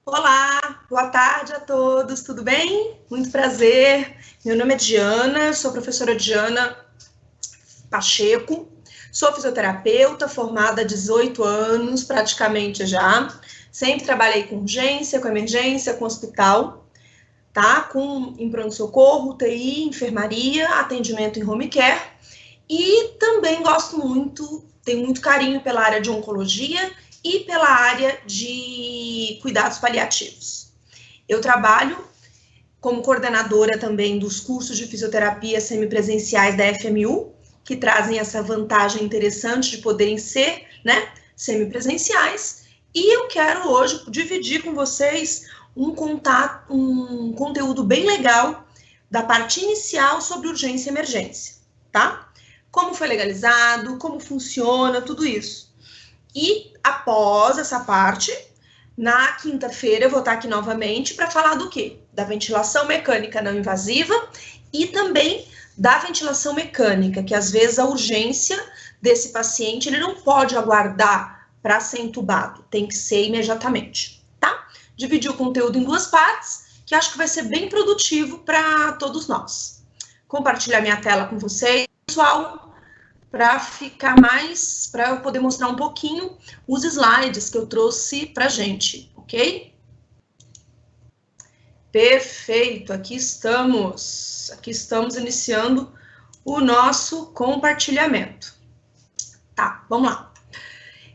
Olá, boa tarde a todos, tudo bem? Muito prazer. Meu nome é Diana, sou a professora Diana Pacheco, sou fisioterapeuta, formada há 18 anos, praticamente já. Sempre trabalhei com urgência, com emergência, com hospital, tá? Em pronto-socorro, UTI, enfermaria, atendimento em home care. E também gosto muito, tenho muito carinho pela área de oncologia e pela área de cuidados paliativos. Eu trabalho como coordenadora também dos cursos de fisioterapia semipresenciais da FMU, que trazem essa vantagem interessante de poderem ser, né, semipresenciais. E eu quero hoje dividir com vocês um conteúdo bem legal da parte inicial sobre urgência e emergência, tá? Como foi legalizado, como funciona, tudo isso. E após essa parte, na quinta-feira eu vou estar aqui novamente para falar do quê? Da ventilação mecânica não invasiva e também da ventilação mecânica, que às vezes a urgência desse paciente ele não pode aguardar para ser entubado, tem que ser imediatamente, tá? Dividi o conteúdo em duas partes, que acho que vai ser bem produtivo para todos nós. Compartilhar minha tela com vocês, pessoal, para ficar mais, para eu poder mostrar um pouquinho os slides que eu trouxe para gente, ok? Perfeito, aqui estamos iniciando o nosso compartilhamento. Tá, vamos lá.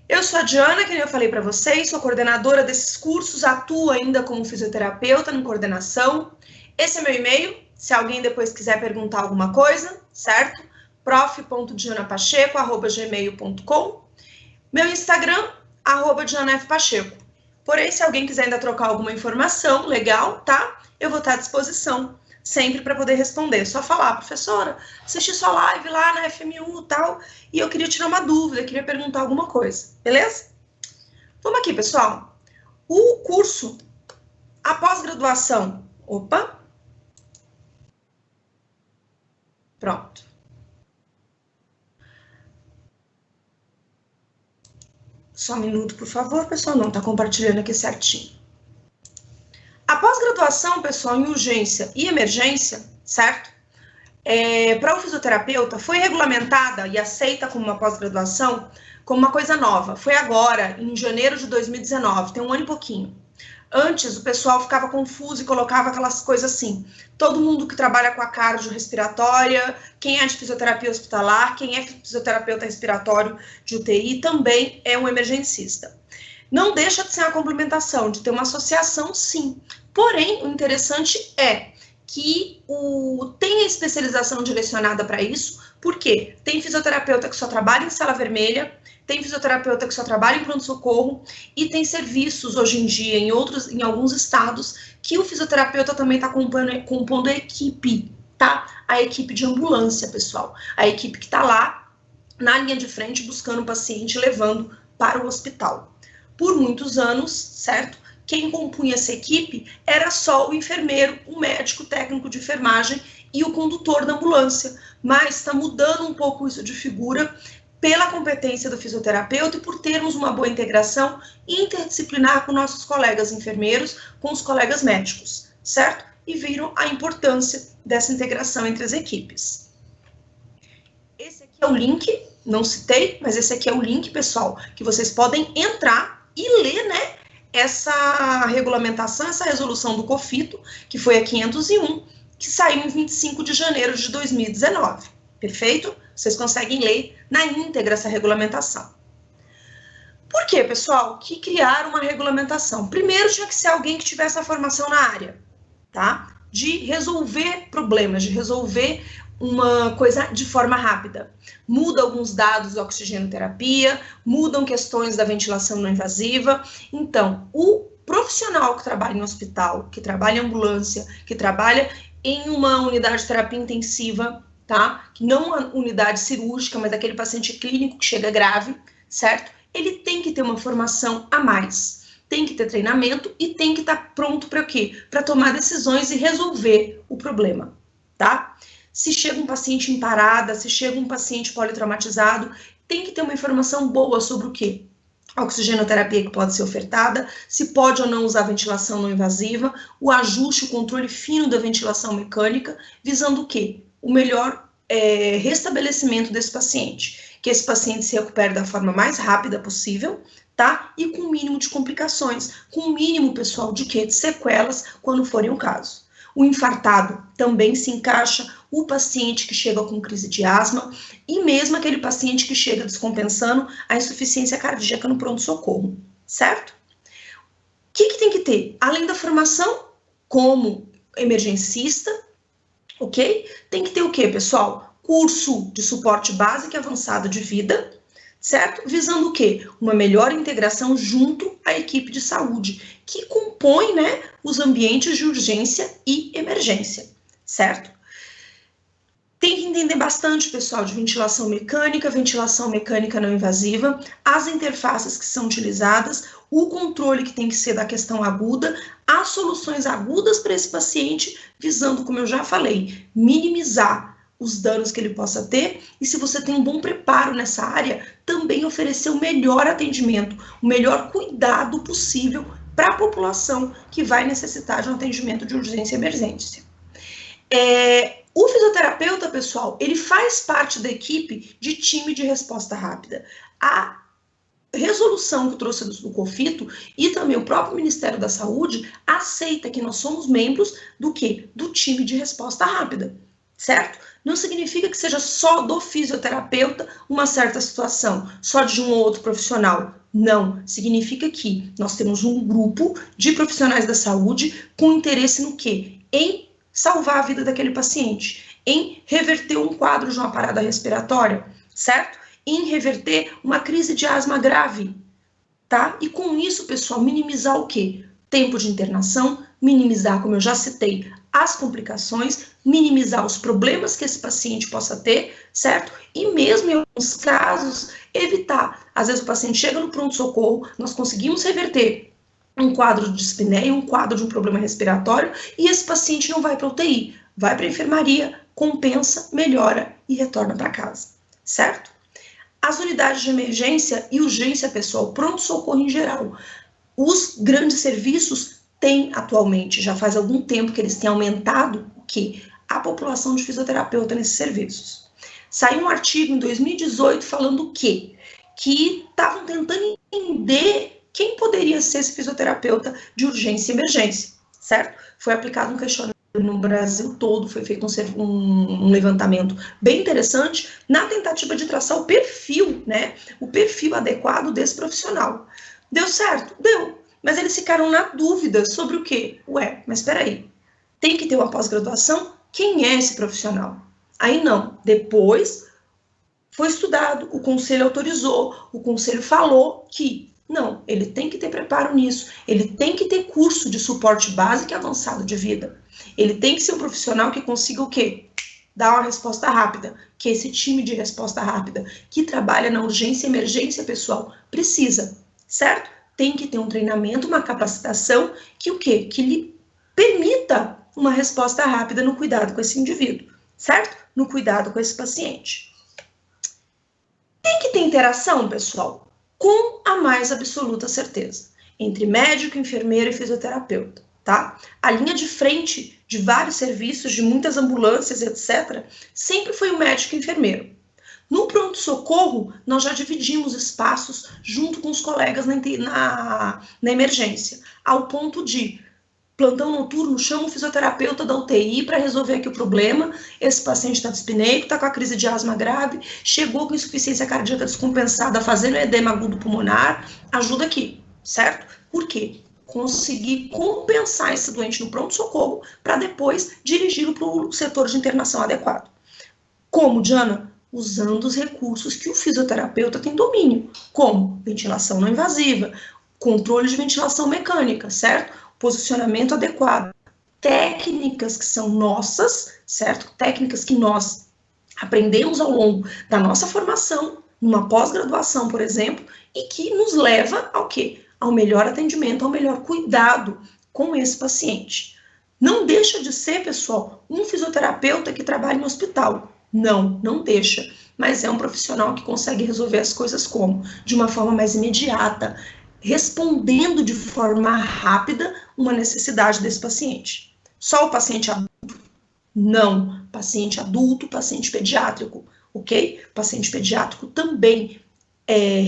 Eu sou a Diana, que eu falei para vocês, sou coordenadora desses cursos, atuo ainda como fisioterapeuta em coordenação. Esse é meu e-mail, se alguém depois quiser perguntar alguma coisa, certo? prof.dianapacheco@gmail.com. Meu Instagram, @dianafpacheco. Porém, se alguém quiser ainda trocar alguma informação legal, tá? Eu vou estar à disposição sempre para poder responder. Só falar, professora, assisti sua live lá na FMU e tal, e eu queria tirar uma dúvida, queria perguntar alguma coisa, beleza? Vamos aqui, pessoal. O curso, a pós-graduação, opa. Pronto. Só um minuto, por favor, pessoal, não está compartilhando aqui certinho. A pós-graduação, pessoal, em urgência e emergência, certo? Para o fisioterapeuta, foi regulamentada e aceita como uma pós-graduação como uma coisa nova. Foi agora, em janeiro de 2019, tem um ano e pouquinho. Antes, o pessoal ficava confuso e colocava aquelas coisas assim. Todo mundo que trabalha com a cardiorrespiratória, quem é de fisioterapia hospitalar, quem é fisioterapeuta respiratório de UTI, também é um emergencista. Não deixa de ser uma complementação, de ter uma associação, sim. Porém, o interessante é que tem a especialização direcionada para isso, porque tem fisioterapeuta que só trabalha em sala vermelha, tem fisioterapeuta que só trabalha em pronto-socorro e tem serviços hoje em dia em alguns estados que o fisioterapeuta também está compondo a equipe, tá? A equipe de ambulância, pessoal. A equipe que está lá na linha de frente buscando o paciente, levando para o hospital. Por muitos anos, certo? Quem compunha essa equipe era só o enfermeiro, o médico, o técnico de enfermagem e o condutor da ambulância. Mas está mudando um pouco isso de figura pela competência do fisioterapeuta e por termos uma boa integração interdisciplinar com nossos colegas enfermeiros, com os colegas médicos, certo? E viram a importância dessa integração entre as equipes. Esse aqui é o link, não citei, mas esse aqui é o link, pessoal, que vocês podem entrar e ler, né, essa regulamentação, essa resolução do COFITO, que foi a 501, que saiu em 25 de janeiro de 2019. Perfeito? Vocês conseguem ler na íntegra essa regulamentação. Por que, pessoal, que criaram uma regulamentação? Primeiro, tinha que ser alguém que tivesse a formação na área, tá? De resolver problemas, de resolver uma coisa de forma rápida. Muda alguns dados da oxigenoterapia, mudam questões da ventilação não invasiva. Então, o profissional que trabalha em hospital, que trabalha em ambulância, que trabalha em uma unidade de terapia intensiva, tá? Não uma unidade cirúrgica, mas aquele paciente clínico que chega grave, certo? Ele tem que ter uma formação a mais, tem que ter treinamento e tem que estar pronto para o quê? Para tomar decisões e resolver o problema, tá? Se chega um paciente em parada, se chega um paciente politraumatizado, tem que ter uma informação boa sobre o quê? a oxigenoterapia que pode ser ofertada, se pode ou não usar ventilação não invasiva, o ajuste, o controle fino da ventilação mecânica, visando o quê? O melhor restabelecimento desse paciente, que esse paciente se recupere da forma mais rápida possível, tá? E com o mínimo de complicações, com o mínimo, pessoal, de quê? De sequelas, quando forem o caso. O infartado também se encaixa, o paciente que chega com crise de asma e mesmo aquele paciente que chega descompensando a insuficiência cardíaca no pronto-socorro, certo? O que tem que ter? Além da formação como emergencista, ok? Tem que ter o quê, pessoal? Curso de suporte básico e avançado de vida, certo? Visando o quê? Uma melhor integração junto à equipe de saúde, que compõe, né, os ambientes de urgência e emergência, certo? Tem que entender bastante, pessoal, de ventilação mecânica não invasiva, as interfaces que são utilizadas, o controle que tem que ser da questão aguda, as soluções agudas para esse paciente, visando, como eu já falei, minimizar os danos que ele possa ter, e se você tem um bom preparo nessa área, também oferecer o melhor atendimento, o melhor cuidado possível para a população que vai necessitar de um atendimento de urgência e emergência. O fisioterapeuta, pessoal, ele faz parte da equipe de time de resposta rápida. A resolução que eu trouxe do COFITO e também o próprio Ministério da Saúde aceita que nós somos membros do quê? Do time de resposta rápida, certo? Não significa que seja só do fisioterapeuta uma certa situação, só de um ou outro profissional. Não, significa que nós temos um grupo de profissionais da saúde com interesse no quê? Em salvar a vida daquele paciente, em reverter um quadro de uma parada respiratória, certo? Em reverter uma crise de asma grave, tá? E com isso, pessoal, minimizar o quê? Tempo de internação, minimizar, como eu já citei, as complicações, minimizar os problemas que esse paciente possa ter, certo? E mesmo em alguns casos, evitar. Às vezes o paciente chega no pronto-socorro, nós conseguimos reverter um quadro de dispneia, um quadro de um problema respiratório, e esse paciente não vai para a UTI, vai para a enfermaria, compensa, melhora e retorna para casa, certo? As unidades de emergência e urgência, pessoal, pronto-socorro em geral, os grandes serviços têm atualmente, já faz algum tempo que eles têm aumentado o quê? A população de fisioterapeuta nesses serviços. Saiu um artigo em 2018 falando o quê? Que estavam tentando entender quem poderia ser esse fisioterapeuta de urgência e emergência, certo? Foi aplicado um questionário no Brasil todo, foi feito um levantamento bem interessante na tentativa de traçar o perfil, né? O perfil adequado desse profissional. Deu certo? Deu. Mas eles ficaram na dúvida sobre o quê? Ué, mas espera aí, tem que ter uma pós-graduação? Quem é esse profissional? Aí não. Depois foi estudado, o conselho autorizou, o conselho falou que não, ele tem que ter preparo nisso, ele tem que ter curso de suporte básico e avançado de vida. Ele tem que ser um profissional que consiga o quê? Dar uma resposta rápida, que esse time de resposta rápida que trabalha na urgência e emergência, pessoal, precisa, certo? Tem que ter um treinamento, uma capacitação que o quê? Que lhe permita uma resposta rápida no cuidado com esse indivíduo, certo? No cuidado com esse paciente. Tem que ter interação, pessoal, com a mais absoluta certeza, entre médico, enfermeiro e fisioterapeuta, tá? A linha de frente de vários serviços, de muitas ambulâncias, etc., sempre foi o médico e enfermeiro. No pronto-socorro, nós já dividimos espaços junto com os colegas na emergência, ao ponto de plantão noturno, chama o fisioterapeuta da UTI para resolver aqui o problema, esse paciente está dispneico, está com a crise de asma grave, chegou com insuficiência cardíaca descompensada, fazendo edema agudo pulmonar, ajuda aqui, certo? Por quê? Conseguir compensar esse doente no pronto-socorro para depois dirigi-lo para o setor de internação adequado. Como, Diana? Usando os recursos que o fisioterapeuta tem domínio, como ventilação não invasiva, controle de ventilação mecânica, certo? Posicionamento adequado, técnicas que são nossas, certo? Técnicas que nós aprendemos ao longo da nossa formação, numa pós-graduação, por exemplo, e que nos leva ao quê? Ao melhor atendimento, ao melhor cuidado com esse paciente. Não deixa de ser, pessoal, um fisioterapeuta que trabalha no hospital. Não, não deixa. mas é um profissional que consegue resolver as coisas como? De uma forma mais imediata, respondendo de forma rápida uma necessidade desse paciente. Só o paciente adulto? Não. Paciente adulto, paciente pediátrico, ok? Paciente pediátrico também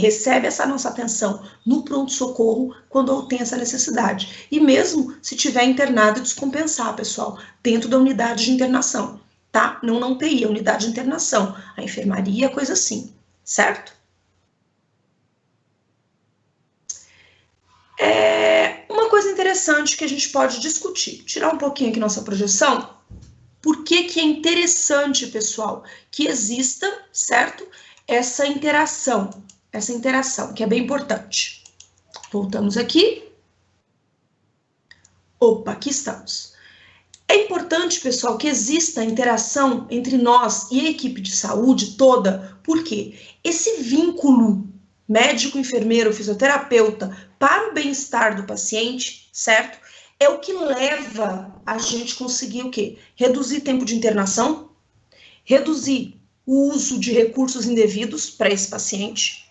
recebe essa nossa atenção no pronto-socorro quando tem essa necessidade. E mesmo se tiver internado e descompensar, pessoal, dentro da unidade de internação, tá? Não TI, a unidade de internação, a enfermaria, coisa assim, certo? Uma coisa interessante que a gente pode discutir, tirar um pouquinho aqui nossa projeção, por que é interessante, pessoal, que exista, certo? Essa interação, que é bem importante. Voltamos aqui. Opa, aqui estamos. É importante, pessoal, que exista a interação entre nós e a equipe de saúde toda, porque esse vínculo médico, enfermeiro, fisioterapeuta para o bem-estar do paciente, certo? É o que leva a gente conseguir o quê? Reduzir tempo de internação, reduzir o uso de recursos indevidos para esse paciente,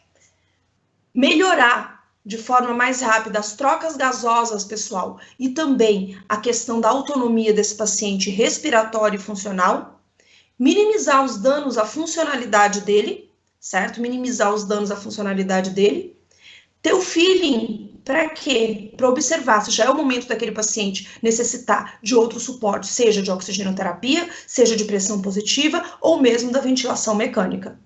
melhorar de forma mais rápida as trocas gasosas, pessoal, e também a questão da autonomia desse paciente respiratório e funcional, minimizar os danos à funcionalidade dele, certo? Minimizar os danos à funcionalidade dele, ter o feeling para quê? Para observar se já é o momento daquele paciente necessitar de outro suporte, seja de oxigenoterapia, seja de pressão positiva, ou mesmo da ventilação mecânica,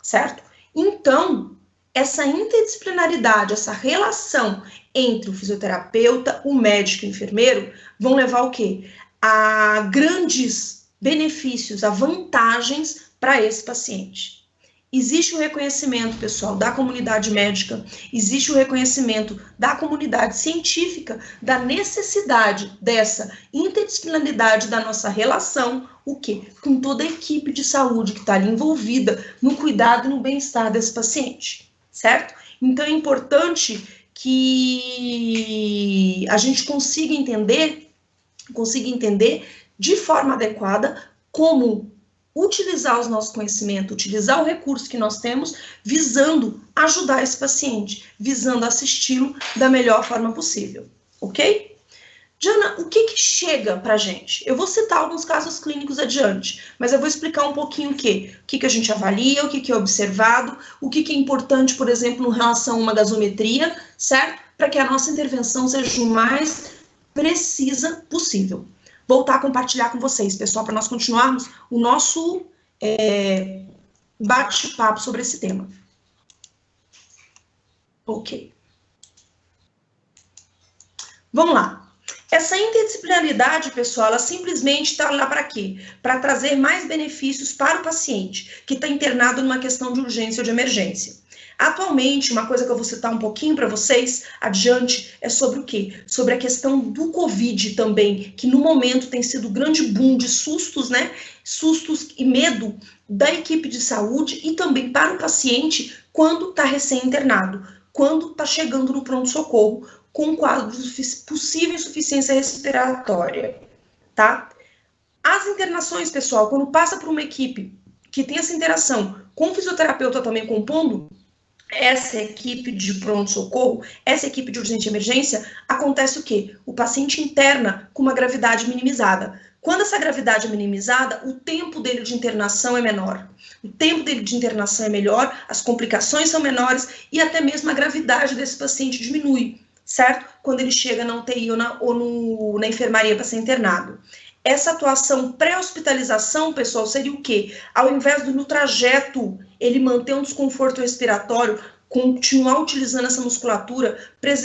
certo? Então, essa interdisciplinaridade, essa relação entre o fisioterapeuta, o médico e o enfermeiro, vão levar o quê? A grandes benefícios, a vantagens para esse paciente. Existe o reconhecimento, pessoal, da comunidade médica, existe o reconhecimento da comunidade científica, da necessidade dessa interdisciplinaridade da nossa relação, o quê? Com toda a equipe de saúde que está ali envolvida no cuidado e no bem-estar desse paciente, certo? Então, é importante que a gente consiga entender de forma adequada como utilizar os nossos conhecimentos, utilizar o recurso que nós temos, visando ajudar esse paciente, visando assisti-lo da melhor forma possível, ok? Diana, o que chega pra gente? Eu vou citar alguns casos clínicos adiante, mas eu vou explicar um pouquinho o que a gente avalia, o que é observado, o que é importante, por exemplo, em relação a uma gasometria, certo? Para que a nossa intervenção seja o mais precisa possível. Voltar a compartilhar com vocês, pessoal, para nós continuarmos o nosso bate-papo sobre esse tema. Ok. Vamos lá. Essa interdisciplinaridade, pessoal, ela simplesmente está lá para quê? Para trazer mais benefícios para o paciente que está internado numa questão de urgência ou de emergência. Atualmente, uma coisa que eu vou citar um pouquinho para vocês, adiante, é sobre o quê? Sobre a questão do Covid também, que no momento tem sido um grande boom de sustos, né? Sustos e medo da equipe de saúde e também para o paciente quando está recém-internado, quando está chegando no pronto-socorro com um quadro de possível insuficiência respiratória, tá? As internações, pessoal, quando passa por uma equipe que tem essa interação com o fisioterapeuta também compondo, essa equipe de pronto-socorro, essa equipe de urgência e emergência, acontece o quê? O paciente interna com uma gravidade minimizada. Quando essa gravidade é minimizada, o tempo dele de internação é menor. O tempo dele de internação é melhor, as complicações são menores e até mesmo a gravidade desse paciente diminui, certo? Quando ele chega na UTI ou na enfermaria para ser internado. Essa atuação pré-hospitalização, pessoal, seria o quê? Ao invés do no trajeto ele manter um desconforto respiratório, continuar utilizando essa musculatura,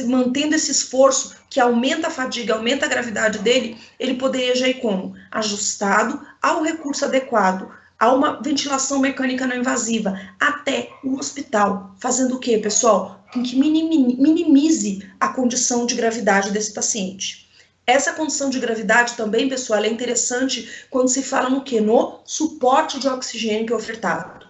mantendo esse esforço que aumenta a fadiga, aumenta a gravidade dele, ele poderia já ir como? Ajustado ao recurso adequado, a uma ventilação mecânica não invasiva, até o hospital. Fazendo o quê, pessoal? Com que minimize a condição de gravidade desse paciente. Essa condição de gravidade também, pessoal, é interessante quando se fala no quê? No suporte de oxigênio que é ofertado.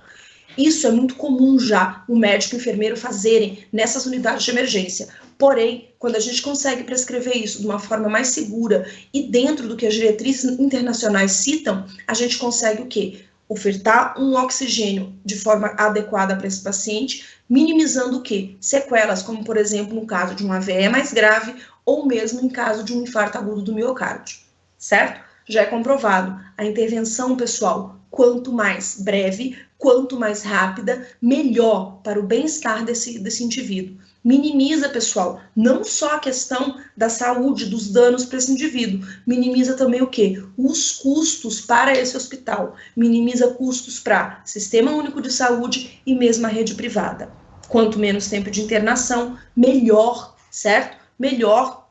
Isso é muito comum já o médico e o enfermeiro fazerem nessas unidades de emergência. Porém, quando a gente consegue prescrever isso de uma forma mais segura e dentro do que as diretrizes internacionais citam, a gente consegue o quê? Ofertar um oxigênio de forma adequada para esse paciente, minimizando o quê? Sequelas, como, por exemplo, no caso de um AVE mais grave ou mesmo em caso de um infarto agudo do miocárdio, certo? Já é comprovado, a intervenção, pessoal, quanto mais breve, quanto mais rápida, melhor para o bem-estar desse indivíduo. Minimiza, pessoal, não só a questão da saúde, dos danos para esse indivíduo, minimiza também o quê? Os custos para esse hospital, minimiza custos para Sistema Único de Saúde e mesmo a rede privada. Quanto menos tempo de internação, melhor, certo? Melhor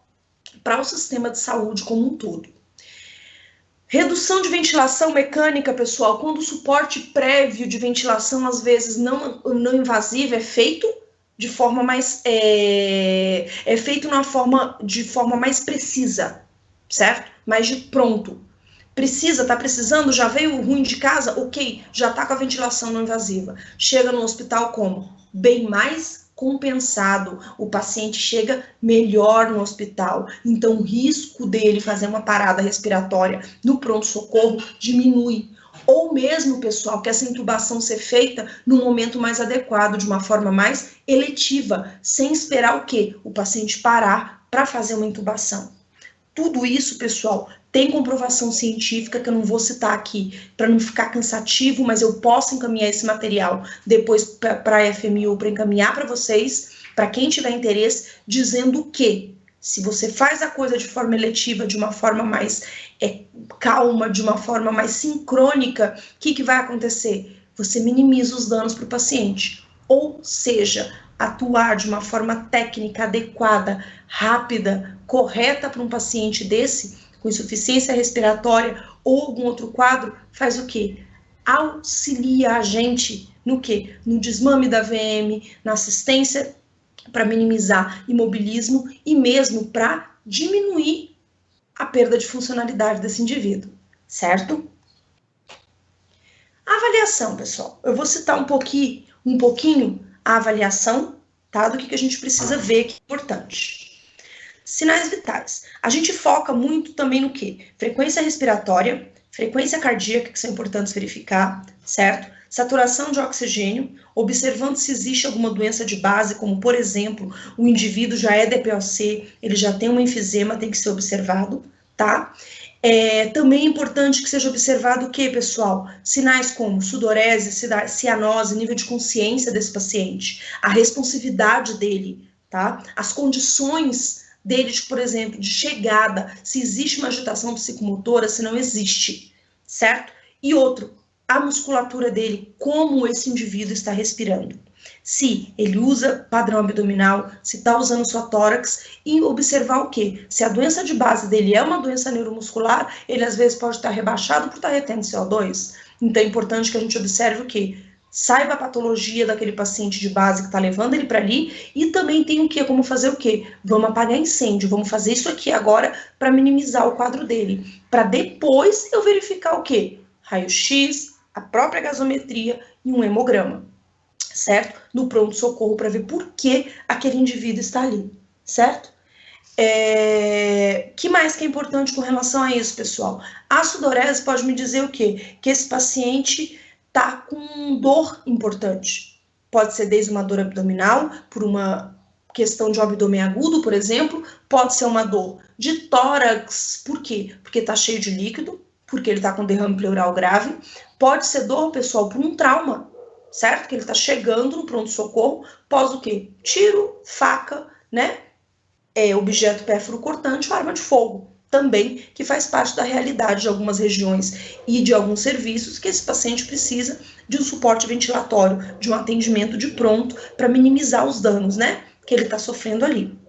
para o sistema de saúde como um todo. Redução de ventilação mecânica, pessoal, quando o suporte prévio de ventilação, às vezes não invasiva, é feito de forma mais feito de forma mais precisa, certo? Mais de pronto. Tá precisando, já veio ruim de casa, ok, já tá com a ventilação não invasiva. Chega no hospital como? Bem mais compensado, o paciente chega melhor no hospital, então o risco dele fazer uma parada respiratória no pronto-socorro diminui. Ou mesmo, pessoal, que essa intubação ser feita no momento mais adequado, de uma forma mais eletiva, sem esperar o quê? O paciente parar para fazer uma intubação. Tudo isso, pessoal, tem comprovação científica que eu não vou citar aqui para não ficar cansativo, mas eu posso encaminhar esse material depois para a FMU, para encaminhar para vocês, para quem tiver interesse, dizendo que se você faz a coisa de forma eletiva, de uma forma mais calma, de uma forma mais sincrônica, o que vai acontecer? Você minimiza os danos para o paciente. Ou seja, atuar de uma forma técnica adequada, rápida, correta para um paciente desse, com insuficiência respiratória ou algum outro quadro, faz o quê? Auxilia a gente no quê? No desmame da VM, na assistência para minimizar imobilismo e mesmo para diminuir a perda de funcionalidade desse indivíduo, certo? A avaliação, pessoal. Eu vou citar um pouquinho a avaliação, tá? Do que a gente precisa ver que é importante. Sinais vitais. A gente foca muito também no quê? Frequência respiratória, frequência cardíaca, que são importantes verificar, certo? Saturação de oxigênio, observando se existe alguma doença de base, como, por exemplo, o indivíduo já é DPOC, ele já tem um enfisema, tem que ser observado, tá? Também é importante que seja observado o que, pessoal? Sinais como sudorese, cianose, nível de consciência desse paciente, a responsividade dele, tá? As condições dele, por exemplo, de chegada, se existe uma agitação psicomotora, se não existe, certo? E outro, a musculatura dele, como esse indivíduo está respirando. Se ele usa padrão abdominal, se está usando sua tórax, e observar o quê? Se a doença de base dele é uma doença neuromuscular, ele às vezes pode estar rebaixado por estar retendo CO2. Então é importante que a gente observe o quê? Saiba a patologia daquele paciente de base que está levando ele para ali e também tem o quê? Como fazer o quê? Vamos apagar incêndio, vamos fazer isso aqui agora para minimizar o quadro dele. Para depois eu verificar o quê? Raio-X, a própria gasometria e um hemograma, certo? No pronto-socorro para ver por que aquele indivíduo está ali, certo? Que mais que é importante com relação a isso, pessoal? A sudorese pode me dizer o quê? Que esse paciente tá com dor importante. Pode ser desde uma dor abdominal, por uma questão de um abdômen agudo, por exemplo, pode ser uma dor de tórax, por quê? Porque tá cheio de líquido, porque ele tá com derrame pleural grave, pode ser dor, pessoal, por um trauma, certo? Que ele tá chegando no pronto-socorro, pós o quê? Tiro, faca, né? Objeto pérfuro cortante ou arma de fogo. Também, que faz parte da realidade de algumas regiões e de alguns serviços que esse paciente precisa de um suporte ventilatório, de um atendimento de pronto para minimizar os danos, né, que ele está sofrendo ali.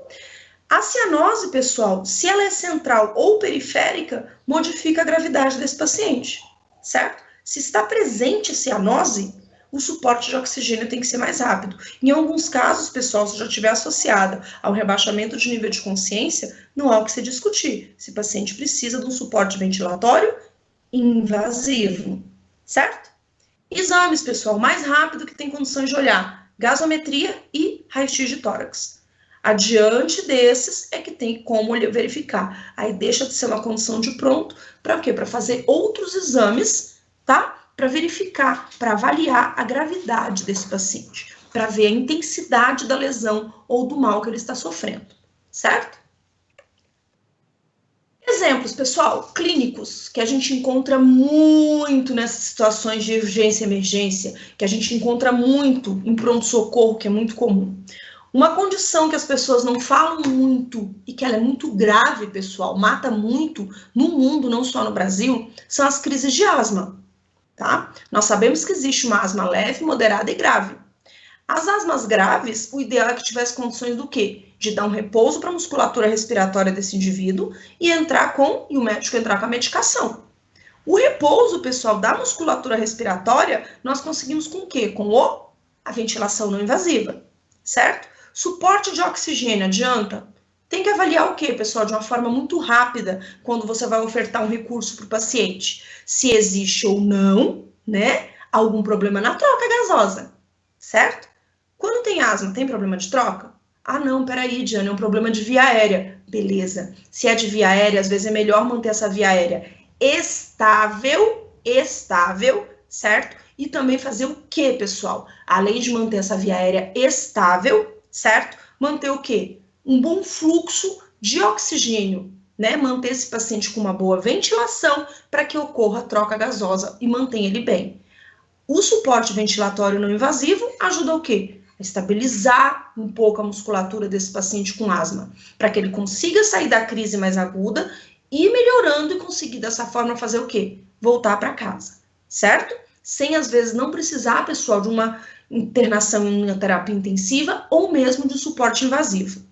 A cianose, pessoal, se ela é central ou periférica, modifica a gravidade desse paciente, certo? Se está presente cianose, o suporte de oxigênio tem que ser mais rápido. Em alguns casos, pessoal, se já estiver associada ao rebaixamento de nível de consciência, não há o que se discutir. Esse paciente precisa de um suporte ventilatório invasivo, certo? Exames, pessoal, mais rápido que tem condições de olhar. Gasometria e raio-x de tórax. Adiante desses é que tem como verificar. Aí deixa de ser uma condição de pronto, para o quê? Para fazer outros exames, tá? para verificar, para avaliar a gravidade desse paciente, para ver a intensidade da lesão ou do mal que ele está sofrendo, certo? Exemplos, pessoal, clínicos, que a gente encontra muito nessas situações de urgência e emergência, que a gente encontra muito em pronto-socorro, que é muito comum. Uma condição que as pessoas não falam muito e que ela é muito grave, pessoal, mata muito no mundo, não só no Brasil, são as crises de asma, tá? Nós sabemos que existe uma asma leve, moderada e grave. As asmas graves, o ideal é que tivesse condições do quê? De dar um repouso para a musculatura respiratória desse indivíduo e o médico entrar com a medicação. O repouso, pessoal, da musculatura respiratória, nós conseguimos com o quê? Com a ventilação não invasiva, certo? Suporte de oxigênio adianta? Tem que avaliar o quê, pessoal? De uma forma muito rápida, quando você vai ofertar um recurso para o paciente. Se existe ou não, né, algum problema na troca gasosa, certo? Quando tem asma, tem problema de troca? Ah, não, peraí, Diana, é um problema de via aérea. Beleza. Se é de via aérea, às vezes é melhor manter essa via aérea estável, certo? E também fazer o quê, pessoal? Além de manter essa via aérea estável, certo? Manter o quê? Um bom fluxo de oxigênio, né? Manter esse paciente com uma boa ventilação para que ocorra a troca gasosa e mantenha ele bem. O suporte ventilatório não invasivo ajuda o quê? A estabilizar um pouco a musculatura desse paciente com asma, para que ele consiga sair da crise mais aguda e melhorando e conseguir dessa forma fazer o quê? Voltar para casa, certo? Sem às vezes não precisar, pessoal, de uma internação em uma terapia intensiva ou mesmo de suporte invasivo.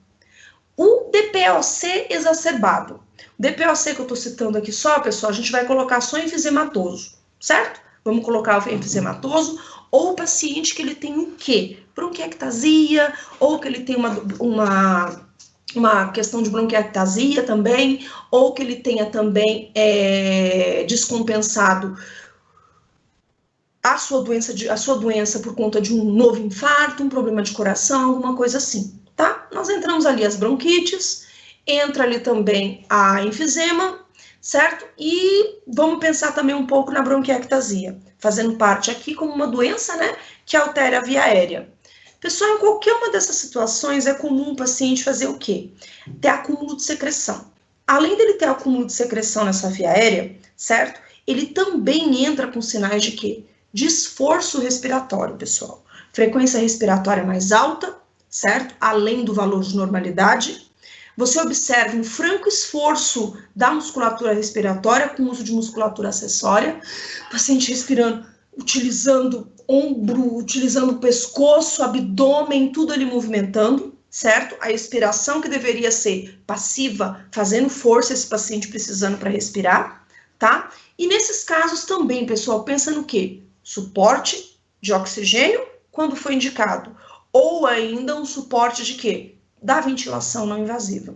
O DPOC exacerbado. O DPOC que eu estou citando aqui só, pessoal, a gente vai colocar só emfisемatoso, certo? Vamos colocar o emfisematoso, ou o paciente que ele tem o quê? Bronquiectasia, ou que ele tem uma questão de bronquiectasia também, ou que ele tenha também descompensado a sua doença por conta de um novo infarto, um problema de coração, alguma coisa assim, tá? Nós entramos ali as bronquites, entra ali também a enfisema, certo? E vamos pensar também um pouco na bronquiectasia, fazendo parte aqui como uma doença, né, que altera a via aérea. Pessoal, em qualquer uma dessas situações é comum o paciente fazer o quê? Ter acúmulo de secreção. Além dele ter acúmulo de secreção nessa via aérea, certo? Ele também entra com sinais de quê? De esforço respiratório, pessoal. Frequência respiratória mais alta, certo? Além do valor de normalidade. Você observa um franco esforço da musculatura respiratória com uso de musculatura acessória, paciente respirando, utilizando ombro, utilizando o pescoço, abdômen, tudo ali movimentando, certo? A expiração que deveria ser passiva, fazendo força esse paciente precisando para respirar, tá? E nesses casos também, pessoal, pensa no quê? Suporte de oxigênio quando foi indicado, ou ainda um suporte de quê? Da ventilação não invasiva.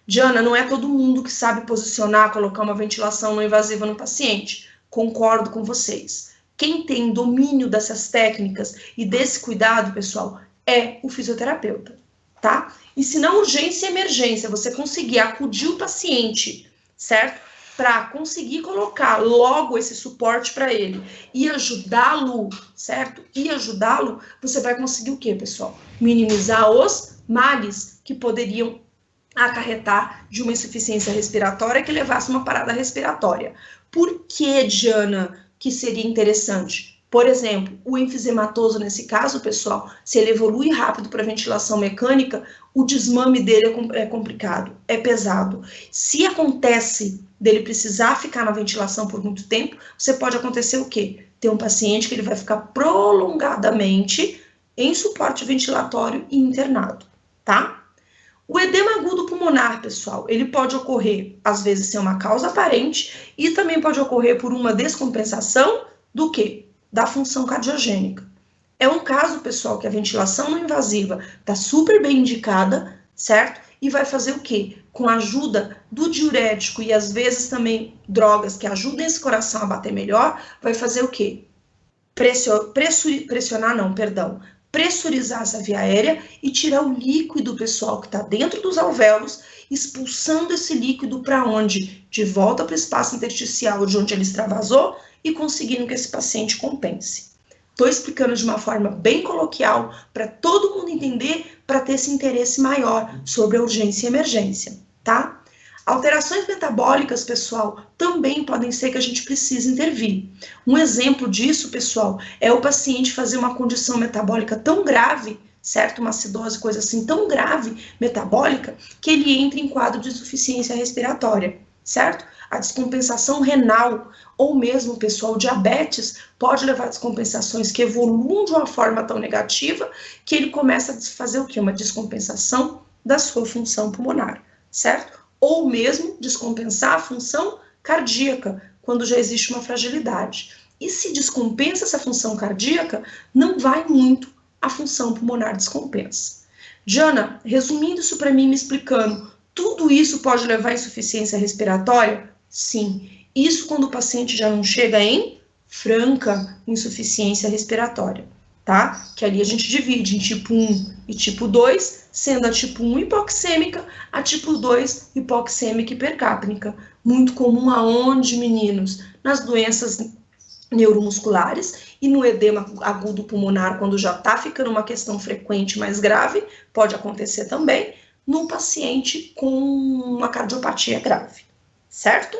Diana, não é todo mundo que sabe posicionar, colocar uma ventilação não invasiva no paciente. Concordo com vocês. Quem tem domínio dessas técnicas e desse cuidado, pessoal, é o fisioterapeuta, tá? E se na urgência e emergência você conseguir acudir o paciente, certo? Para conseguir colocar logo esse suporte para ele e ajudá-lo, certo? E ajudá-lo, você vai conseguir o quê, pessoal? Minimizar os males que poderiam acarretar de uma insuficiência respiratória que levasse uma parada respiratória. Por que, Diana, que seria interessante? Por exemplo, o enfisematoso nesse caso, pessoal, se ele evolui rápido para ventilação mecânica, o desmame dele é complicado, é pesado. Se acontece dele precisar ficar na ventilação por muito tempo, você pode acontecer o quê? Ter um paciente que ele vai ficar prolongadamente em suporte ventilatório e internado, tá? O edema agudo pulmonar, pessoal, ele pode ocorrer, às vezes, sem uma causa aparente e também pode ocorrer por uma descompensação do quê? Da função cardiogênica. É um caso, pessoal, que a ventilação não invasiva está super bem indicada, certo? E vai fazer o quê? Com a ajuda do diurético e às vezes também drogas que ajudem esse coração a bater melhor, vai fazer o quê? Pressurizar essa via aérea e tirar o líquido, pessoal, que está dentro dos alvéolos expulsando esse líquido para onde? De volta para o espaço intersticial de onde ele extravasou e conseguindo que esse paciente compense. Estou explicando de uma forma bem coloquial para todo mundo entender, para ter esse interesse maior sobre a urgência e emergência, tá? Alterações metabólicas, pessoal, também podem ser que a gente precise intervir. Um exemplo disso, pessoal, é o paciente fazer uma condição metabólica tão grave, certo? Uma acidose, coisa assim, tão grave, metabólica, que ele entra em quadro de insuficiência respiratória, certo? A descompensação renal, ou mesmo, pessoal, diabetes, pode levar a descompensações que evoluam de uma forma tão negativa que ele começa a fazer o quê? Uma descompensação da sua função pulmonar, certo? Ou mesmo descompensar a função cardíaca, quando já existe uma fragilidade. E se descompensa essa função cardíaca, não vai muito, a função pulmonar descompensa. Diana, resumindo isso para mim, me explicando, tudo isso pode levar à insuficiência respiratória? Sim. Isso quando o paciente já não chega em franca insuficiência respiratória, tá? Que ali a gente divide em tipo 1 e tipo 2, sendo a tipo 1 hipoxêmica, a tipo 2 hipoxêmica hipercápnica. Muito comum aonde, meninos? Nas doenças neuromusculares e no edema agudo pulmonar, quando já está ficando uma questão frequente mais grave, pode acontecer também no paciente com uma cardiopatia grave, certo?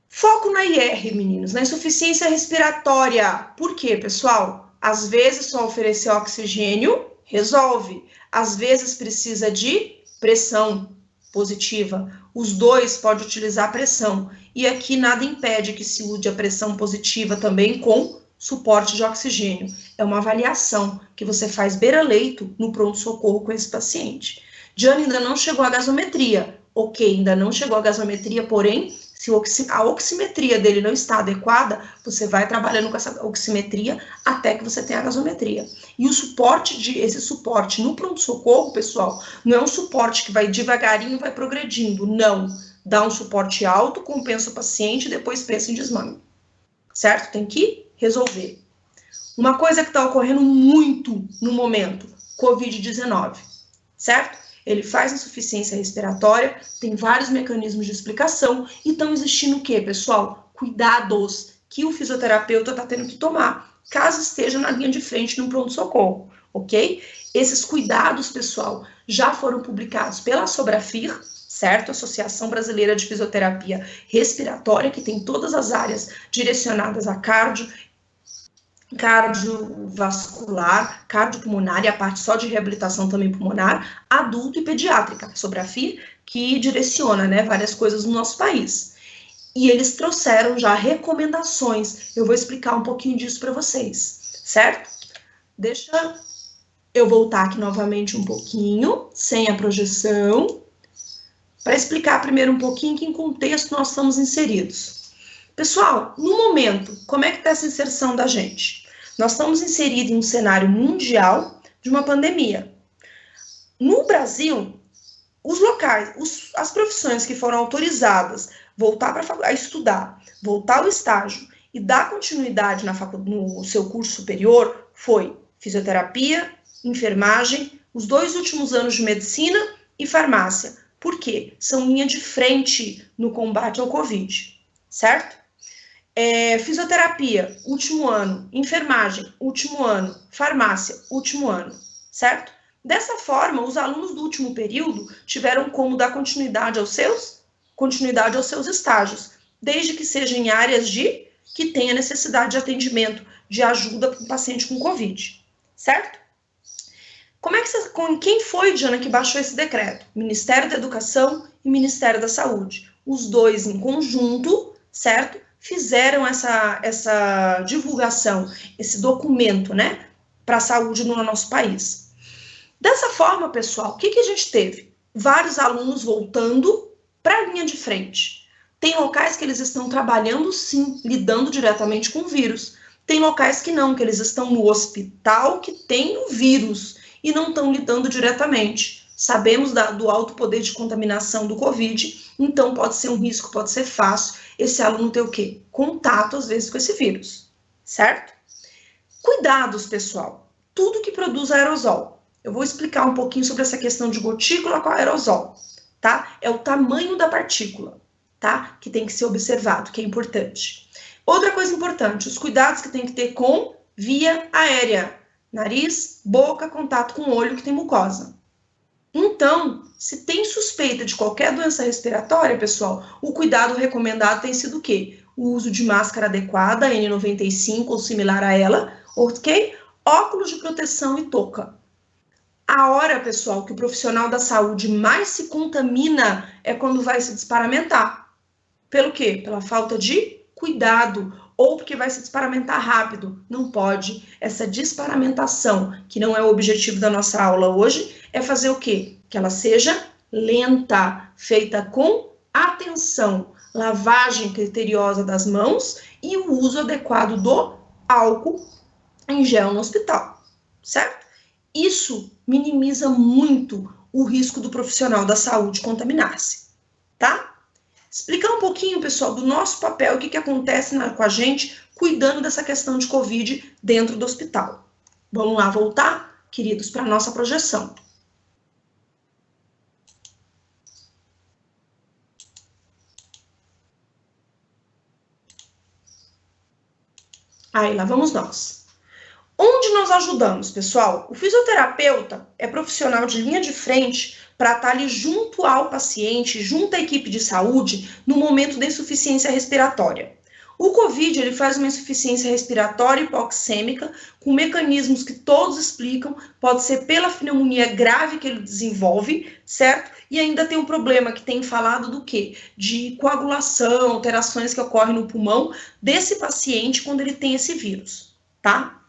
Foco na IR, meninos, na insuficiência respiratória. Por quê, pessoal? Às vezes só oferecer oxigênio resolve. Às vezes precisa de pressão positiva. Os dois podem utilizar pressão. E aqui nada impede que se use a pressão positiva também com suporte de oxigênio. É uma avaliação que você faz beira-leito no pronto-socorro com esse paciente. Diana, ainda não chegou a gasometria. Ok, ainda não chegou a gasometria, porém, se a oximetria dele não está adequada, você vai trabalhando com essa oximetria até que você tenha a gasometria. E o suporte, esse suporte no pronto-socorro, pessoal, não é um suporte que vai devagarinho, vai progredindo, não. Dá um suporte alto, compensa o paciente e depois pensa em desmame. Certo? Tem que resolver. Uma coisa que está ocorrendo muito no momento, Covid-19, certo? Ele faz insuficiência respiratória, tem vários mecanismos de explicação e estão existindo o quê, pessoal? Cuidados que o fisioterapeuta está tendo que tomar, caso esteja na linha de frente no pronto-socorro, ok? Esses cuidados, pessoal, já foram publicados pela Sobrafir, certo? Associação Brasileira de Fisioterapia Respiratória, que tem todas as áreas direcionadas a cardiovascular, cardiopulmonar e a parte só de reabilitação também pulmonar, adulto e pediátrica, sobre a FIR, que direciona, né, várias coisas no nosso país. E eles trouxeram já recomendações, eu vou explicar um pouquinho disso para vocês, certo? Deixa eu voltar aqui novamente um pouquinho, sem a projeção, para explicar primeiro um pouquinho em que contexto nós estamos inseridos. Pessoal, no momento, como é que está essa inserção da gente? Nós estamos inseridos em um cenário mundial de uma pandemia. No Brasil, os locais, as profissões que foram autorizadas voltar a estudar, voltar ao estágio e dar continuidade no seu curso superior foi fisioterapia, enfermagem, os 2 últimos anos de medicina e farmácia. Por quê? São linha de frente no combate ao Covid, certo? Fisioterapia, último ano, enfermagem, último ano, farmácia, último ano, certo? Dessa forma, os alunos do último período tiveram como dar continuidade aos seus estágios, desde que sejam em áreas que tenha necessidade de atendimento, de ajuda para o paciente com Covid, certo? Quem foi, Diana, que baixou esse decreto? Ministério da Educação e Ministério da Saúde. Os dois em conjunto, certo? Fizeram essa divulgação, esse documento, né, para a saúde no nosso país. Dessa forma, pessoal, o que a gente teve? Vários alunos voltando para a linha de frente. Tem locais que eles estão trabalhando, sim, lidando diretamente com o vírus. Tem locais que não, que eles estão no hospital que tem o vírus e não estão lidando diretamente. Sabemos do alto poder de contaminação do Covid, então pode ser um risco, pode ser fácil esse aluno ter o quê? Contato, às vezes, com esse vírus, certo? Cuidados, pessoal. Tudo que produz aerosol, Eu vou explicar um pouquinho sobre essa questão de gotícula com aerosol, tá? É o tamanho da partícula, tá? Que tem que ser observado, que é importante. Outra coisa importante, os cuidados que tem que ter com via aérea. Nariz, boca, contato com o olho que tem mucosa. Então, se tem suspeita de qualquer doença respiratória, pessoal, o cuidado recomendado tem sido o quê? O uso de máscara adequada, N95 ou similar a ela, ok? Óculos de proteção e touca. A hora, pessoal, que o profissional da saúde mais se contamina é quando vai se desparamentar. Pelo quê? Pela falta de cuidado, ou porque vai se desparamentar rápido. Não pode. Essa desparamentação, que não é o objetivo da nossa aula hoje, é fazer o quê? Que ela seja lenta, feita com atenção, lavagem criteriosa das mãos e o uso adequado do álcool em gel no hospital, certo? Isso minimiza muito o risco do profissional da saúde contaminar-se, tá? Explicar um pouquinho, pessoal, do nosso papel, o que acontece com a gente cuidando dessa questão de Covid dentro do hospital. Vamos lá voltar, queridos, para a nossa projeção. Aí, lá vamos nós. Onde nós ajudamos, pessoal? O fisioterapeuta é profissional de linha de frente para estar ali junto ao paciente, junto à equipe de saúde, no momento da insuficiência respiratória. O COVID, ele faz uma insuficiência respiratória hipoxêmica, com mecanismos que todos explicam, pode ser pela pneumonia grave que ele desenvolve, certo? E ainda tem um problema que tem falado do quê? De coagulação, alterações que ocorrem no pulmão desse paciente quando ele tem esse vírus, tá?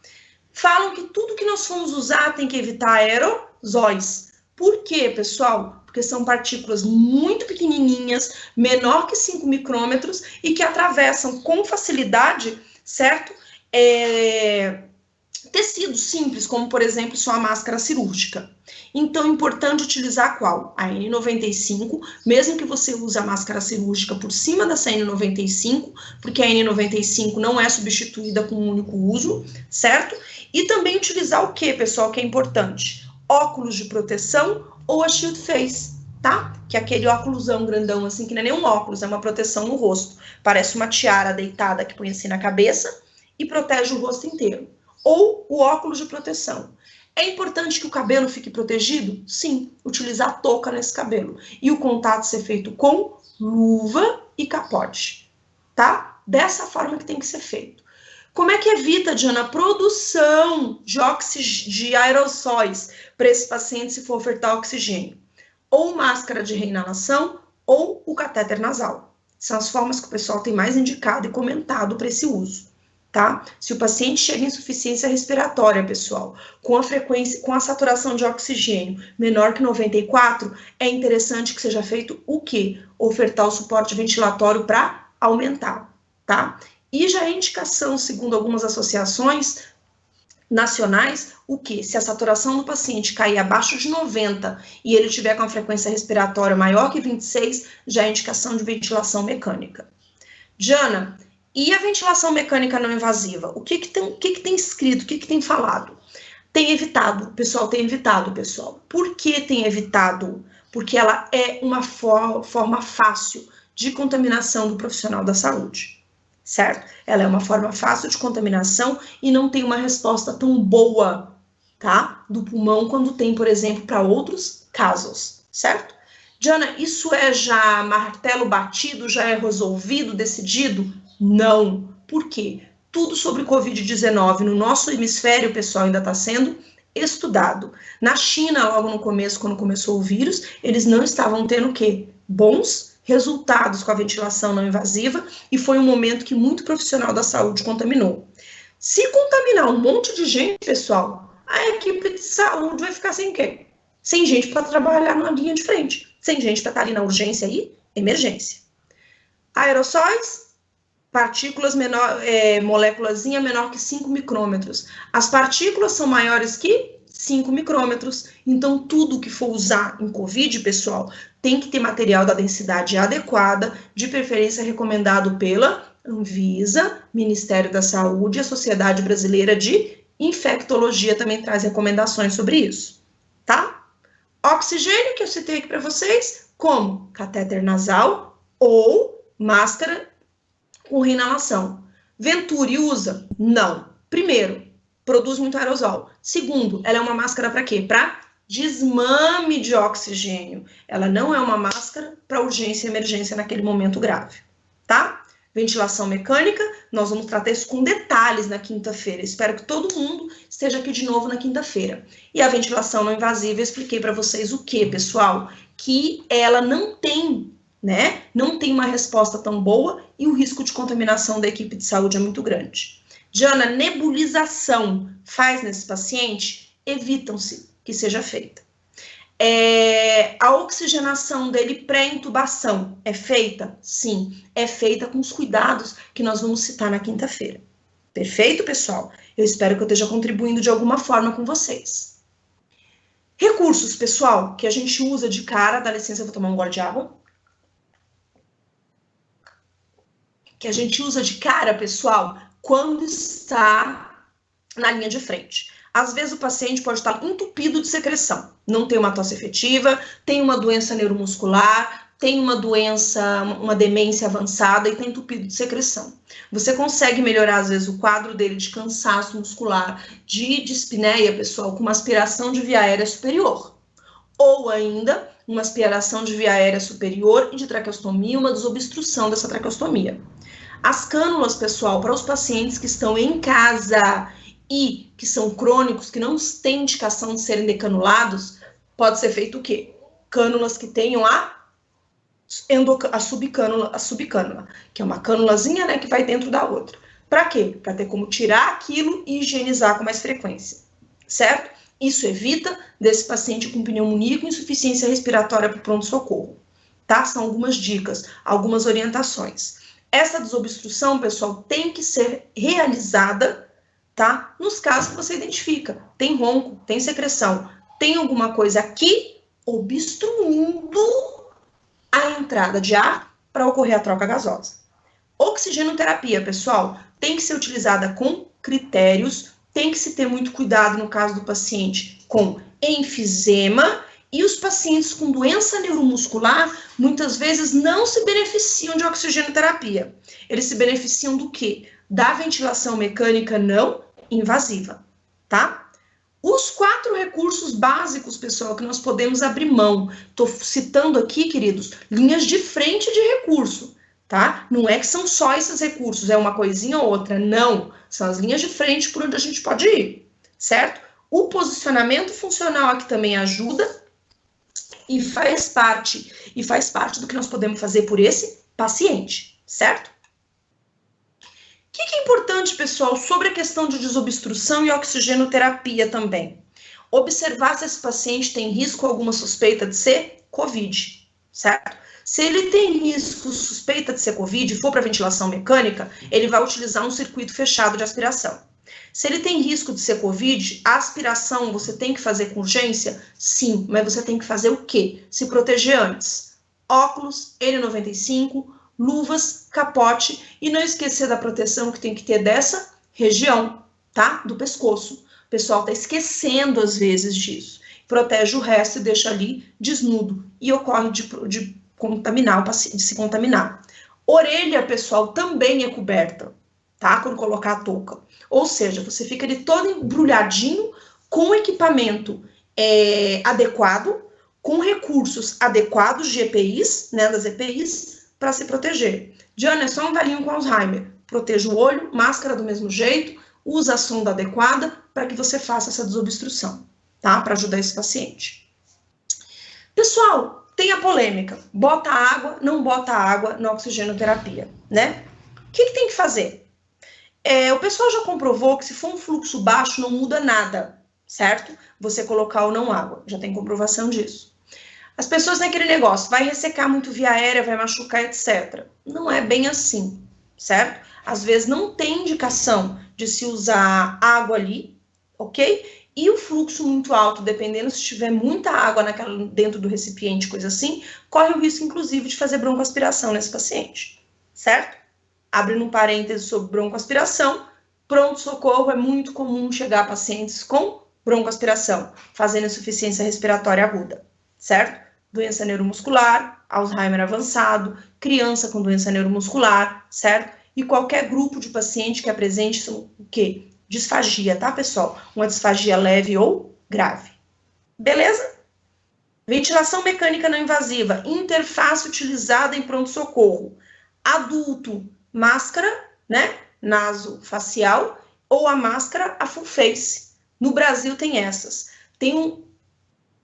Falam que tudo que nós formos usar tem que evitar aerosóis. Por quê, pessoal? Porque são partículas muito pequenininhas, menor que 5 micrômetros, e que atravessam com facilidade, certo? Tecidos simples, como, por exemplo, sua máscara cirúrgica. Então, é importante utilizar qual? A N95, mesmo que você use a máscara cirúrgica por cima dessa N95, porque a N95 não é substituída com um único uso, certo? E também utilizar o que, pessoal, que é importante? Óculos de proteção ou a shield face, tá? Que é aquele óculosão grandão, assim, que não é nem um óculos, é uma proteção no rosto. Parece uma tiara deitada que põe assim na cabeça e protege o rosto inteiro. Ou o óculos de proteção. É importante que o cabelo fique protegido? Sim, utilizar touca nesse cabelo. E o contato ser feito com luva e capote, tá? Dessa forma que tem que ser feito. Como é que evita, Diana, a produção de aerossóis para esse paciente se for ofertar oxigênio? Ou máscara de reinalação ou o catéter nasal. São as formas que o pessoal tem mais indicado e comentado para esse uso, tá? Se o paciente chega em insuficiência respiratória, pessoal, com a frequência, com a saturação de oxigênio menor que 94, é interessante que seja feito o quê? Ofertar o suporte ventilatório para aumentar, tá? E já é indicação, segundo algumas associações nacionais, o que? Se a saturação do paciente cair abaixo de 90 e ele tiver com a frequência respiratória maior que 26, já é indicação de ventilação mecânica. Diana, e a ventilação mecânica não invasiva? O que tem escrito? O que tem falado? Tem evitado, o pessoal tem evitado, pessoal. Por que tem evitado? Porque ela é uma forma fácil de contaminação do profissional da saúde, certo? Ela é uma forma fácil de contaminação e não tem uma resposta tão boa, tá? Do pulmão quando tem, por exemplo, para outros casos, certo? Diana, isso é já martelo batido, já é resolvido, decidido? Não. Por quê? Tudo sobre Covid-19 no nosso hemisfério, pessoal, ainda está sendo estudado. Na China, logo no começo, quando começou o vírus, eles não estavam tendo o quê? Bons resultados com a ventilação não invasiva e foi um momento que muito profissional da saúde contaminou. Se contaminar um monte de gente, pessoal, a equipe de saúde vai ficar sem o quê? Sem gente para trabalhar na linha de frente, sem gente para estar ali na urgência e emergência. Aerossóis, partículas menor, moléculazinha menor que 5 micrômetros. As partículas são maiores que 5 micrômetros. Então, tudo que for usar em COVID, pessoal, tem que ter material da densidade adequada, de preferência recomendado pela Anvisa, Ministério da Saúde, a Sociedade Brasileira de Infectologia também traz recomendações sobre isso, tá? Oxigênio, que eu citei aqui para vocês, como catéter nasal ou máscara com reinalação. Venturi usa? Não. Primeiro, produz muito aerosol. Segundo, ela é uma máscara para quê? Para desmame de oxigênio. Ela não é uma máscara para urgência e emergência naquele momento grave, tá? Ventilação mecânica, nós vamos tratar isso com detalhes na quinta-feira. Espero que todo mundo esteja aqui de novo na quinta-feira. E a ventilação não invasiva, eu expliquei para vocês o que, pessoal? Que ela não tem, né? Não tem uma resposta tão boa e o risco de contaminação da equipe de saúde é muito grande. Diana, nebulização faz nesse paciente? Evitam-se que seja feita. A oxigenação dele pré-intubação é feita? Sim, é feita com os cuidados que nós vamos citar na quinta-feira. Perfeito, pessoal? Eu espero que eu esteja contribuindo de alguma forma com vocês. Recursos, pessoal, que a gente usa de cara, dá licença, eu vou tomar um gole de água. Que a gente usa de cara, pessoal, quando está na linha de frente. Às vezes o paciente pode estar entupido de secreção, não tem uma tosse efetiva, tem uma doença neuromuscular, tem uma doença, uma demência avançada e está entupido de secreção. Você consegue melhorar, às vezes, o quadro dele de cansaço muscular, de dispneia, pessoal, com uma aspiração de via aérea superior. Ou ainda, uma aspiração de via aérea superior e de traqueostomia, uma desobstrução dessa traqueostomia. As cânulas, pessoal, para os pacientes que estão em casa e que são crônicos, que não têm indicação de serem decanulados, pode ser feito o quê? Cânulas que tenham a subcânula, que é uma cânulazinha, né, que vai dentro da outra. Para quê? Para ter como tirar aquilo e higienizar com mais frequência, certo? Isso evita desse paciente com pneumonia com insuficiência respiratória para o pronto-socorro, tá? São algumas dicas, algumas orientações. Essa desobstrução, pessoal, tem que ser realizada, tá? Nos casos que você identifica, tem ronco, tem secreção, tem alguma coisa aqui obstruindo a entrada de ar para ocorrer a troca gasosa. Oxigenoterapia, pessoal, tem que ser utilizada com critérios, tem que se ter muito cuidado no caso do paciente com enfisema, e os pacientes com doença neuromuscular, muitas vezes não se beneficiam de oxigenoterapia. Eles se beneficiam do quê? Da ventilação mecânica não invasiva, tá? Os 4 recursos básicos, pessoal, que nós podemos abrir mão. Estou citando aqui, queridos, linhas de frente de recurso, tá? Não é que são só esses recursos, é uma coisinha ou outra, não. São as linhas de frente por onde a gente pode ir, certo? O posicionamento funcional aqui também ajuda e faz parte do que nós podemos fazer por esse paciente, certo? O que é importante, pessoal, sobre a questão de desobstrução e oxigenoterapia também? Observar se esse paciente tem risco ou alguma suspeita de ser COVID, certo? Se ele tem risco, suspeita de ser COVID e for para ventilação mecânica, ele vai utilizar um circuito fechado de aspiração. Se ele tem risco de ser COVID, a aspiração você tem que fazer com urgência? Sim, mas você tem que fazer o quê? Se proteger antes. Óculos, N95, luvas, capote e não esquecer da proteção que tem que ter dessa região, tá? Do pescoço. O pessoal tá esquecendo às vezes disso. Protege o resto e deixa ali desnudo e ocorre de contaminar o paciente, de se contaminar. Orelha, pessoal, também é coberta, tá? Quando colocar a touca. Ou seja, você fica ali todo embrulhadinho com equipamento adequado, com recursos adequados de EPIs, né, das EPIs, para se proteger. Diana, é só um velhinho com Alzheimer. Proteja o olho, máscara do mesmo jeito, usa a sonda adequada para que você faça essa desobstrução, tá? Para ajudar esse paciente. Pessoal, tem a polêmica. Bota água, não bota água na oxigenoterapia, né? O que tem que fazer? O pessoal já comprovou que se for um fluxo baixo não muda nada, certo? Você colocar ou não água, já tem comprovação disso. As pessoas têm aquele negócio, vai ressecar muito via aérea, vai machucar, etc. Não é bem assim, certo? Às vezes não tem indicação de se usar água ali, ok? E o fluxo muito alto, dependendo se tiver muita água dentro do recipiente, coisa assim, corre o risco, inclusive, de fazer broncoaspiração nesse paciente, certo? Abrindo um parêntese sobre broncoaspiração, pronto-socorro é muito comum chegar a pacientes com broncoaspiração, fazendo insuficiência respiratória aguda, certo? Doença neuromuscular, Alzheimer avançado, criança com doença neuromuscular, certo? E qualquer grupo de paciente que apresente o quê? Disfagia, tá, pessoal? Uma disfagia leve ou grave. Beleza? Ventilação mecânica não invasiva, interface utilizada em pronto-socorro. Adulto, máscara, né? Nasofacial, ou a máscara a full face. No Brasil tem essas. Tem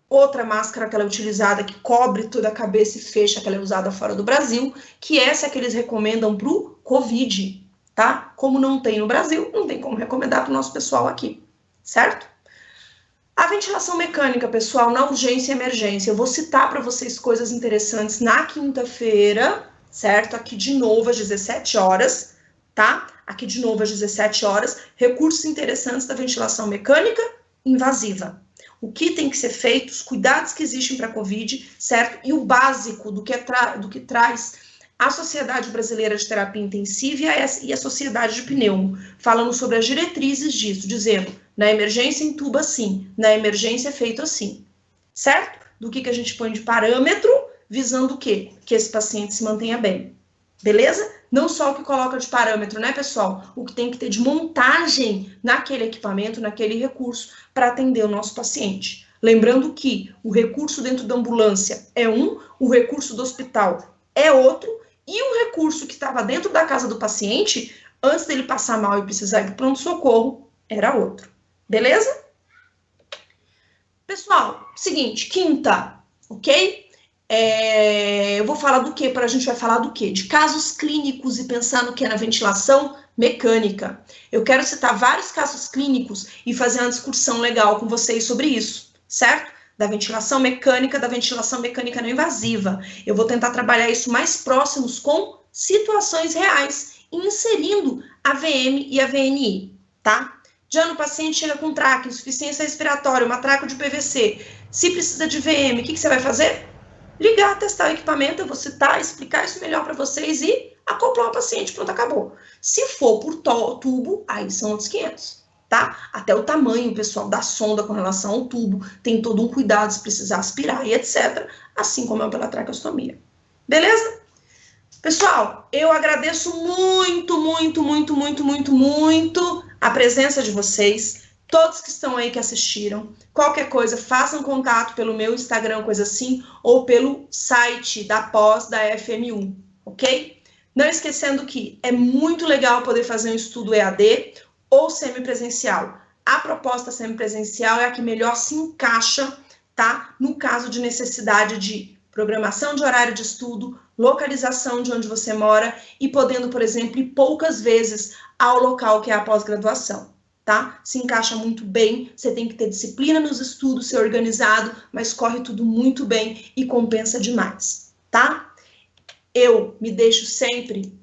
outra máscara que ela é utilizada, que cobre toda a cabeça e fecha, que ela é usada fora do Brasil, que essa é que eles recomendam para o COVID, tá? Como não tem no Brasil, não tem como recomendar para o nosso pessoal aqui, certo? A ventilação mecânica, pessoal, na urgência e emergência, eu vou citar para vocês coisas interessantes na quinta-feira, certo? Aqui de novo às 17 horas, tá? Aqui de novo às 17 horas, recursos interessantes da ventilação mecânica invasiva. O que tem que ser feito, os cuidados que existem para a COVID, certo? E o básico do que traz a Sociedade Brasileira de Terapia Intensiva e a Sociedade de Pneumo, falando sobre as diretrizes disso, dizendo, na emergência entuba assim, na emergência é feito assim, certo? Do que a gente põe de parâmetro, visando o quê? Que esse paciente se mantenha bem, beleza? Não só o que coloca de parâmetro, né, pessoal? O que tem que ter de montagem naquele equipamento, naquele recurso, para atender o nosso paciente. Lembrando que o recurso dentro da ambulância é um, o recurso do hospital é outro, e o recurso que estava dentro da casa do paciente, antes dele passar mal e precisar ir para o pronto-socorro, era outro. Beleza? Pessoal, seguinte, quinta, ok? Eu vou falar do quê? A gente vai falar do quê? De casos clínicos e pensar no que é na ventilação mecânica. Eu quero citar vários casos clínicos e fazer uma discussão legal com vocês sobre isso, certo? Da ventilação mecânica não invasiva. Eu vou tentar trabalhar isso mais próximos com situações reais, inserindo a VM e a VNI, tá? Diana, o paciente chega com traque, insuficiência respiratória, uma traco de PVC. Se precisa de VM, o que você vai fazer? Ligar, testar o equipamento, eu vou citar, explicar isso melhor para vocês e acoplar o paciente, pronto, acabou. Se for por tubo, aí são outros 500, tá? Até o tamanho, pessoal, da sonda com relação ao tubo, tem todo um cuidado se precisar aspirar e etc, assim como é pela traqueostomia. Beleza? Pessoal, eu agradeço muito a presença de vocês, todos que estão aí que assistiram. Qualquer coisa, façam contato pelo meu Instagram, coisa assim, ou pelo site da pós da FMU, ok? Não esquecendo que é muito legal poder fazer um estudo EAD ou semipresencial. A proposta semipresencial é a que melhor se encaixa, tá? No caso de necessidade de programação de horário de estudo, localização de onde você mora e podendo, por exemplo, ir poucas vezes ao local que é a pós-graduação, tá? Se encaixa muito bem, você tem que ter disciplina nos estudos, ser organizado, mas corre tudo muito bem e compensa demais, tá? Eu me deixo sempre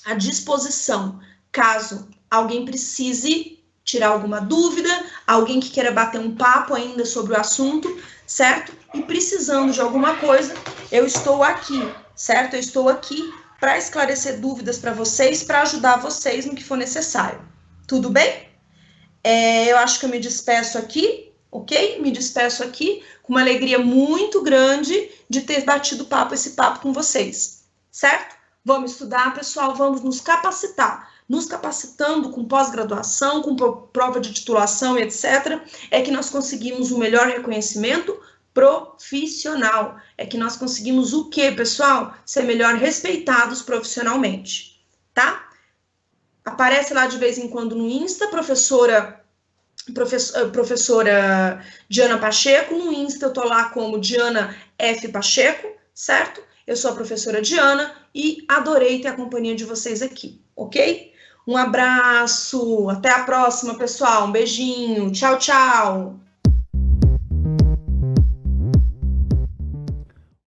à disposição, caso alguém precise tirar alguma dúvida, alguém que queira bater um papo ainda sobre o assunto, certo? E precisando de alguma coisa, eu estou aqui, certo? Eu estou aqui para esclarecer dúvidas para vocês, para ajudar vocês no que for necessário. Tudo bem? Eu acho que eu me despeço aqui, ok? Me despeço aqui com uma alegria muito grande de ter batido esse papo com vocês, certo? Vamos estudar, pessoal, vamos nos capacitar. Nos capacitando com pós-graduação, com prova de titulação e etc., é que nós conseguimos o melhor reconhecimento profissional. É que nós conseguimos o quê, pessoal? Ser melhor respeitados profissionalmente, tá? Aparece lá de vez em quando no Insta, professora Diana Pacheco. No Insta eu tô lá como Diana F. Pacheco, certo? Eu sou a professora Diana e adorei ter a companhia de vocês aqui, ok? Um abraço, até a próxima, pessoal. Um beijinho, tchau, tchau.